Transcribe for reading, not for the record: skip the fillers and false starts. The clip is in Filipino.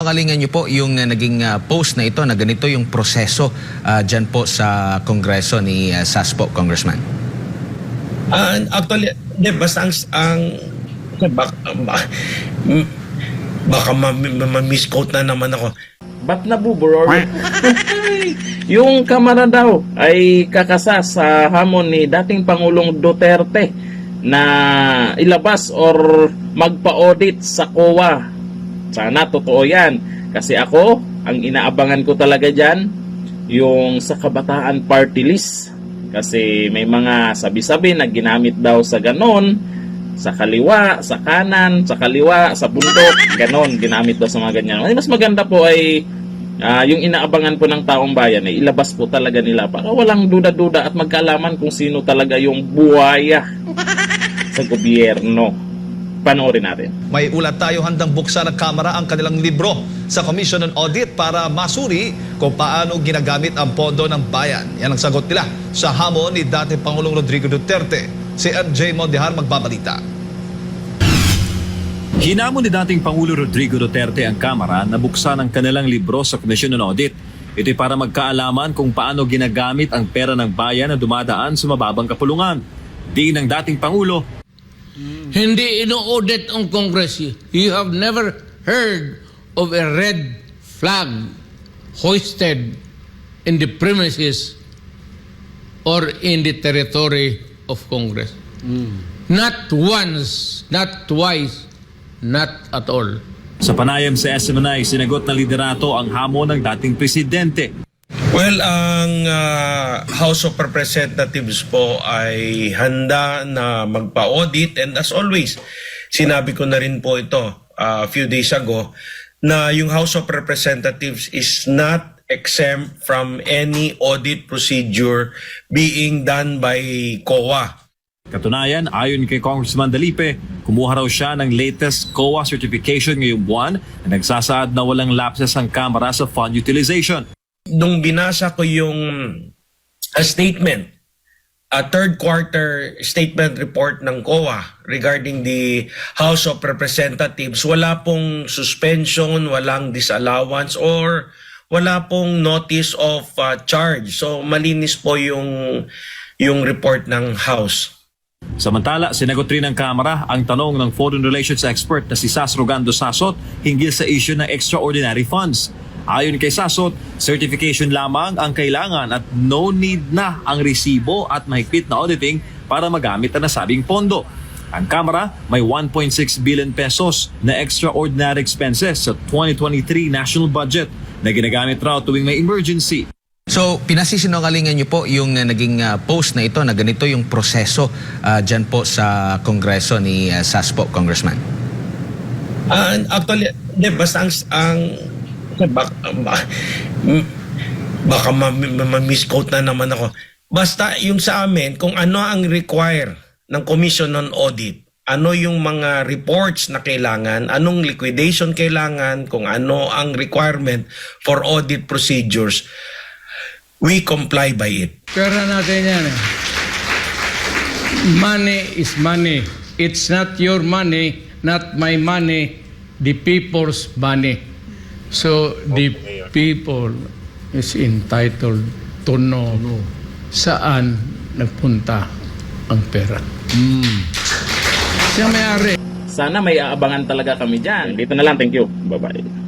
Kalingan niyo po yung naging post na ito na ganito yung proseso dyan po sa Kongreso ni Sas po, Congressman. Actually, basta baka ma-misquote na naman ako. Ba't nabuburol? Yung kamera daw ay kakasas sa hamon ni dating Pangulong Duterte na ilabas or magpa-audit sa COA. Sana totoo yan. Kasi ako, ang inaabangan ko talaga dyan, yung sa Kabataan Party List. Kasi may mga sabi-sabi na ginamit daw sa ganon, sa kaliwa, sa kanan, sa kaliwa, sa bundok, ganon, ginamit daw sa mga ganyan. Mas maganda po ay yung inaabangan po ng taong bayan ay ilabas po talaga nila para walang duda-duda at magkaalaman kung sino talaga yung buhaya sa gobyerno. Panoorin natin. May ulat tayo handang buksan ng Kamara ang kanilang libro sa Commission on Audit para masuri kung paano ginagamit ang pondo ng bayan. Yan ang sagot nila sa hamon ni dating Pangulong Rodrigo Duterte. Si MJ Mondihar magbabalita. Hinamon ni dating Pangulo Rodrigo Duterte ang Kamara na buksan ang kanilang libro sa Commission on Audit. Ito'y para magkaalaman kung paano ginagamit ang pera ng bayan na dumadaan sa mababang kapulungan. Diin ng dating Pangulo, hindi ino-audit ang Congress. You have never heard of a red flag hoisted in the premises or in the territory of Congress. Not once, not twice, not at all. sa panayam sa SMNI, sinagot ng liderato ang hamon ng dating presidente. Well, ang House of Representatives po ay handa na magpa-audit, and as always, sinabi ko na rin po ito a few days ago na yung House of Representatives is not exempt from any audit procedure being done by COA. Katunayan, ayon kay Congressman Dalipe, kumuha raw siya ng latest COA certification ngayong buwan na nagsasaad na walang lapses ang Kamara sa fund utilization. Nung binasa ko yung statement, third quarter statement report ng COA regarding the House of Representatives, wala pong suspension, walang disallowance, or wala pong notice of charge. So malinis po yung report ng House. Samantala, sinagot rin ng Kamara ang tanong ng Foreign Relations expert na si Sas Rogando Sasot hinggil sa issue ng extraordinary funds. Ayon kay Sasot, certification lamang ang kailangan at no need na ang resibo at mahigpit na auditing para magamit ang nasabing pondo. Ang Kamara may 1.6 billion pesos na extraordinary expenses sa 2023 national budget na ginagamit raw tuwing may emergency. So, pinasisinungalingan niyo po yung naging post na ito na ganito yung proseso dyan po sa Kongreso ni Sas po, Congressman. Actually, basta baka ma-misquote na naman ako. Basta yung sa amin, kung ano ang require ng Commission on Audit, ano yung mga reports na kailangan, anong liquidation kailangan, kung ano ang requirement for audit procedures, we comply by it. Pera natin yan eh. Money is money. It's not your money, not my money, the people's money. So the people is entitled to know saan nagpunta ang pera. Siya may-ari. Sana may aabangan talaga kami dyan. Dito na lang. Thank you. Bye-bye.